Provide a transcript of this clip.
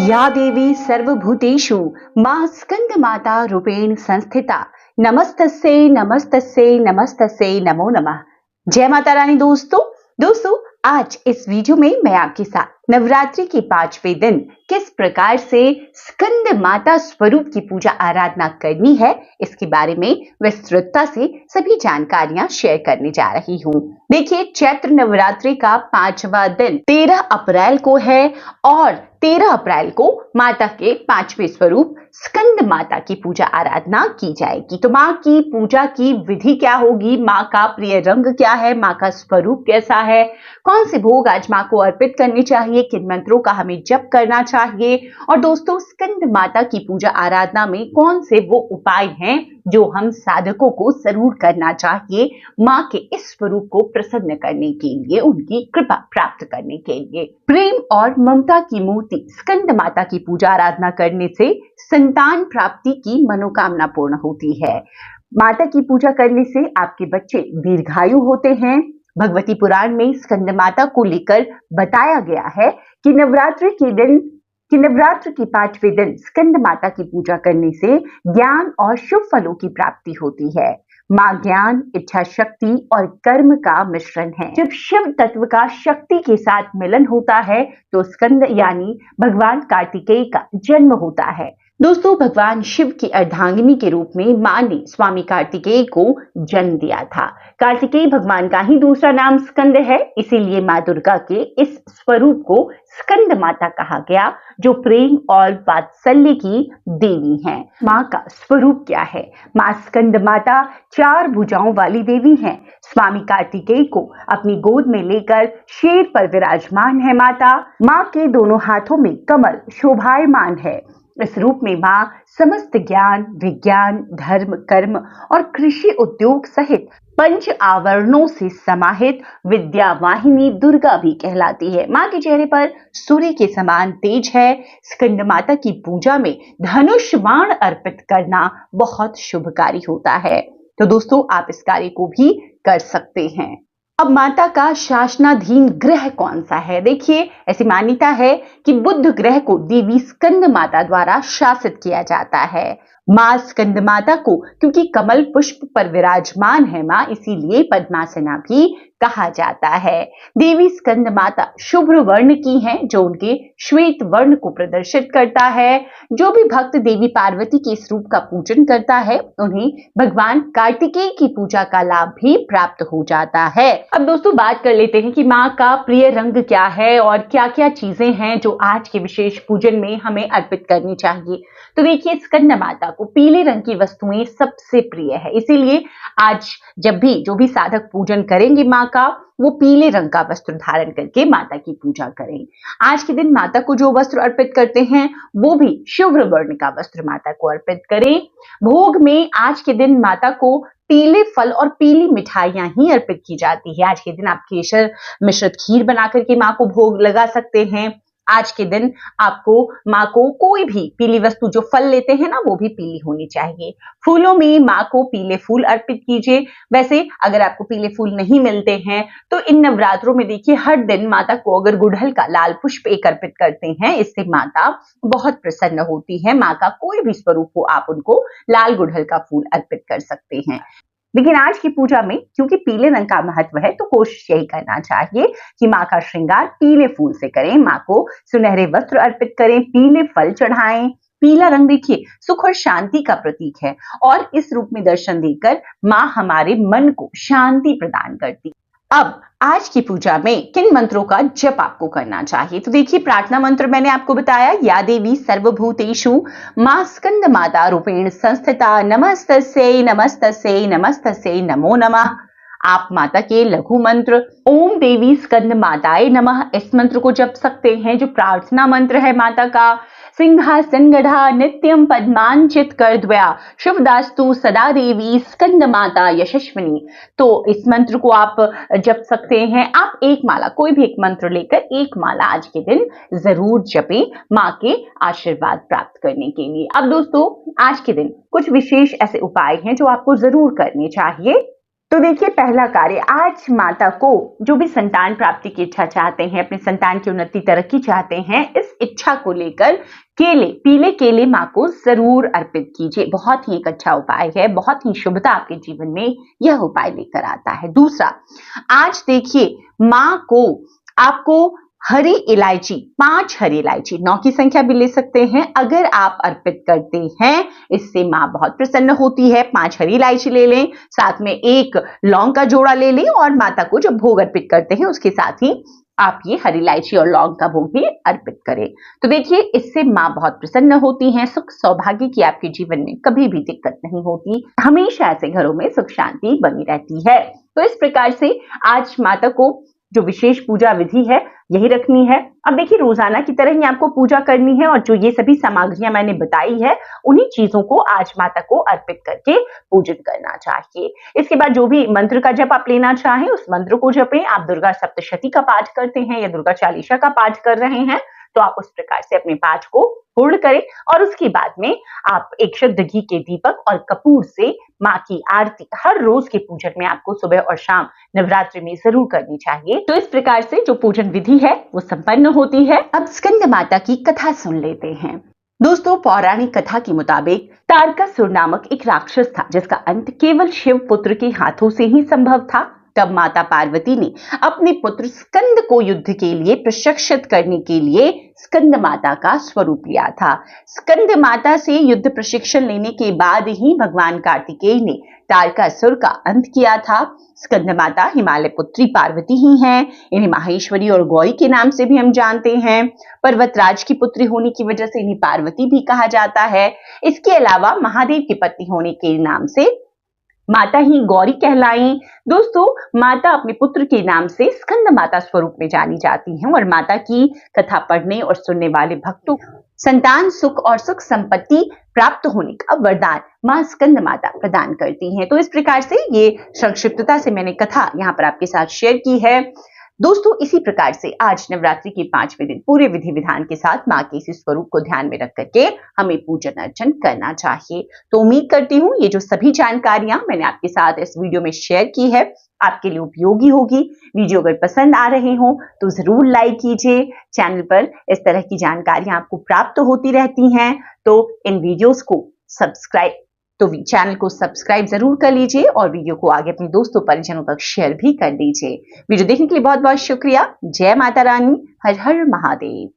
या देवी सर्वभूतेषु मां स्कंद माता रूपेण संस्थिता नमस्तस्यै नमस्तस्यै नमस्तस्यै नमो नमः। जय माता रानी। दोस्तों आज इस वीडियो में मैं आपके साथ नवरात्रि के 5वें दिन किस प्रकार से स्कंद माता स्वरूप की पूजा आराधना करनी है, इसके बारे में विस्तृतता से सभी जानकारियां शेयर करने जा रही हूं। देखिए, चैत्र नवरात्रि का 5वां दिन 13 अप्रैल को है और 13 अप्रैल को माता के 5वें स्वरूप स्कंद माता की पूजा आराधना की जाएगी। तो माँ की पूजा की विधि क्या होगी, माँ का प्रिय रंग क्या है, माँ का स्वरूप कैसा है, कौन से भोग आज माँ को अर्पित करने चाहिए, किन मंत्रों का हमें जप करना चाहिए, और दोस्तों स्कंद माता की पूजा आराधना में कौन से वो उपाय हैं जो हम साधकों को जरूर करना चाहिए माँ के इस स्वरूप को प्रसन्न करने के लिए, उनकी कृपा प्राप्त करने के लिए। प्रेम और ममता की मूर्ति स्कंद माता की पूजा आराधना करने से संतान प्राप्ति की मनोकामना पूर्ण होती है। माता की पूजा करने से आपके बच्चे दीर्घायु होते हैं। भगवती पुराण में स्कंद माता को लेकर बताया गया है कि नवरात्र के 5वें दिन स्कंद माता की पूजा करने से ज्ञान और शुभ फलों की प्राप्ति होती है। माँ ज्ञान, इच्छा शक्ति और कर्म का मिश्रण है। जब शिव तत्व का शक्ति के साथ मिलन होता है तो स्कंद यानी भगवान कार्तिकेय का जन्म होता है। दोस्तों, भगवान शिव की अर्धांगिनी के रूप में मां ने स्वामी कार्तिकेय को जन्म दिया था। कार्तिकेय भगवान का ही दूसरा नाम स्कंद है, इसीलिए मां दुर्गा के इस स्वरूप को स्कंद माता कहा गया, जो प्रेम और वात्सल्य की देवी हैं। मां का स्वरूप क्या है? मां स्कंद माता 4 भुजाओं वाली देवी हैं। स्वामी कार्तिकेय को अपनी गोद में लेकर शेर पर विराजमान है माता। मां के दोनों हाथों में कमल शोभायमान है। इस रूप में मां समस्त ज्ञान, विज्ञान, धर्म, कर्म और कृषि उद्योग सहित 5 आवरणों से समाहित विद्या वाहिनी दुर्गा भी कहलाती है। मां के चेहरे पर सूर्य के समान तेज है। स्कंद माता की पूजा में धनुष बाण अर्पित करना बहुत शुभकारी होता है। तो दोस्तों, आप इस कार्य को भी कर सकते हैं। अब माता का शासनाधीन ग्रह कौन सा है? देखिए, ऐसी मान्यता है कि बुध ग्रह को देवी स्कंद माता द्वारा शासित किया जाता है। मां स्कंद माता को क्योंकि कमल पुष्प पर विराजमान है मां, इसीलिए पद्मासना भी कहा जाता है। देवी स्कंद माता शुभ्र वर्ण की हैं, जो उनके श्वेत वर्ण को प्रदर्शित करता है। जो भी भक्त देवी पार्वती के इस रूप का पूजन करता है, उन्हें भगवान कार्तिकेय की पूजा का लाभ भी प्राप्त हो जाता है। अब दोस्तों, बात कर लेते हैं कि माँ का प्रिय रंग क्या है और क्या क्या चीजें हैं जो आज के विशेष पूजन में हमें अर्पित करनी चाहिए। तो देखिए, स्कंद माता को पीले रंग की वस्तुएं सबसे प्रिय है, इसीलिए आज जब भी जो भी साधक पूजन करेंगे माँ का, वो पीले रंग का वस्त्र धारण करके माता की पूजा करें। आज के दिन माता को जो वस्त्र अर्पित करते हैं वो भी शुभ्र वर्ण का वस्त्र माता को अर्पित करें। भोग में आज के दिन माता को पीले फल और पीली मिठाइयां ही अर्पित की जाती है। आज के दिन आप केसर मिश्रित खीर बना करके माँ को भोग लगा सकते हैं। आज के दिन आपको माँ को कोई भी पीली वस्तु, जो फल लेते हैं ना, वो भी पीली होनी चाहिए। फूलों में माँ को पीले फूल अर्पित कीजिए। वैसे अगर आपको पीले फूल नहीं मिलते हैं तो इन नवरात्रों में देखिए, हर दिन माता को अगर गुड़हल का लाल पुष्प एक अर्पित करते हैं, इससे माता बहुत प्रसन्न होती है। माँ का कोई भी स्वरूप हो, आप उनको लाल गुड़हल का फूल अर्पित कर सकते हैं। लेकिन आज की पूजा में क्योंकि पीले रंग का महत्व है, तो कोशिश यही करना चाहिए कि माँ का श्रृंगार पीले फूल से करें। माँ को सुनहरे वस्त्र अर्पित करें, पीले फल चढ़ाएं। पीला रंग देखिए सुख और शांति का प्रतीक है और इस रूप में दर्शन देकर माँ हमारे मन को शांति प्रदान करती। अब आज की पूजा में किन मंत्रों का जप आपको करना चाहिए? तो देखिए, प्रार्थना मंत्र मैंने आपको बताया, या देवी सर्वभूतेषु मां स्कंद माता रूपेण संस्थिता नमस्तस्यै नमस्तस्यै नमस्तस्यै नमो नमः। आप माता के लघु मंत्र ओम देवी स्कंद माताए नमः, इस मंत्र को जप सकते हैं, जो प्रार्थना मंत्र है माता का। सिंहासन गढ़ा नित्यम पद्मांचित कर द्वया शुभदास्तु सदा देवी स्कंद माता यशस्विनी। तो इस मंत्र को आप जप सकते हैं। आप एक माला, कोई भी एक मंत्र लेकर एक माला आज के दिन जरूर जपें माँ के आशीर्वाद प्राप्त करने के लिए। अब दोस्तों, आज के दिन कुछ विशेष ऐसे उपाय हैं जो आपको जरूर करने चाहिए। तो देखिए, पहला कार्य, आज माता को जो भी संतान प्राप्ति की इच्छा चाहते हैं, अपने संतान की उन्नति तरक्की चाहते हैं, इस इच्छा को लेकर केले, पीले केले माँ को जरूर अर्पित कीजिए। बहुत ही एक अच्छा उपाय है, बहुत ही शुभता आपके जीवन में यह उपाय लेकर आता है। दूसरा, आज देखिए, माँ को आपको हरी इलायची, 5 हरी इलायची, 9 की संख्या भी ले सकते हैं, अगर आप अर्पित करते हैं, इससे माँ बहुत प्रसन्न होती है। 5 हरी इलायची ले लें, साथ में 1 लौंग का जोड़ा ले लें और माता को जब भोग अर्पित करते हैं उसके साथ ही आप ये हरी इलायची और लौंग का भोग भी अर्पित करें। तो देखिए, इससे माँ बहुत प्रसन्न होती हैं। सुख सौभाग्य की आपके जीवन में कभी भी दिक्कत नहीं होती, हमेशा ऐसे घरों में सुख शांति बनी रहती है। तो इस प्रकार से आज माता को जो विशेष पूजा विधि है यही रखनी है। अब देखिए, रोजाना की तरह ही आपको पूजा करनी है और जो ये सभी सामग्रियां मैंने बताई है, उन्हीं चीजों को आज माता को अर्पित करके पूजन करना चाहिए। इसके बाद जो भी मंत्र का जप आप लेना चाहें, उस मंत्र को जपें। आप दुर्गा सप्तशती का पाठ करते हैं या दुर्गा चालीसा का पाठ कर रहे हैं, तो आप उस प्रकार से अपने पाठ को पूर्ण करें और उसके बाद में आप एक शुद्ध घी के दीपक और कपूर से माँ की आरती हर रोज के पूजन में आपको सुबह और शाम नवरात्रि में जरूर करनी चाहिए। तो इस प्रकार से जो पूजन विधि है वो संपन्न होती है। अब स्कंद माता की कथा सुन लेते हैं। दोस्तों, पौराणिक कथा के मुताबिक तारकासुर नामक एक राक्षस था जिसका अंत केवल शिव पुत्र के हाथों से ही संभव था। तब माता पार्वती ने अपने पुत्र स्कंद को युद्ध के लिए प्रशिक्षित करने के लिए स्कंद माता का स्वरूप लिया था। स्कंद माता से युद्ध प्रशिक्षण लेने के बाद ही भगवान कार्तिकेय ने तारकासुर का अंत किया था। स्कंद माता हिमालय पुत्री पार्वती ही हैं। इन्हें माहेश्वरी और गौरी के नाम से भी हम जानते हैं। पर्वतराज की पुत्री होने की वजह से इन्हें पार्वती भी कहा जाता है। इसके अलावा महादेव की पत्नी होने के नाम से माता ही गौरी कहलाई। दोस्तों, माता अपने पुत्र के नाम से स्कंद माता स्वरूप में जानी जाती हैं और माता की कथा पढ़ने और सुनने वाले भक्तों संतान सुख और सुख संपत्ति प्राप्त होने का वरदान मां स्कंद माता प्रदान करती हैं। तो इस प्रकार से ये संक्षिप्तता से मैंने कथा यहाँ पर आपके साथ शेयर की है। दोस्तों, इसी प्रकार से आज नवरात्रि के 5वें दिन पूरे विधि विधान के साथ माँ के इसी स्वरूप को ध्यान में रख करके हमें पूजन अर्चन करना चाहिए। तो उम्मीद करती हूँ ये जो सभी जानकारियां मैंने आपके साथ इस वीडियो में शेयर की है आपके लिए उपयोगी होगी। वीडियो अगर पसंद आ रहे हो तो जरूर लाइक कीजिए। चैनल पर इस तरह की जानकारियां आपको प्राप्त होती रहती हैं, तो इन वीडियोस को चैनल को सब्सक्राइब जरूर कर लीजिए और वीडियो को आगे अपने दोस्तों परिजनों तक शेयर भी कर दीजिए। वीडियो देखने के लिए बहुत बहुत शुक्रिया। जय माता रानी, हर हर महादेव।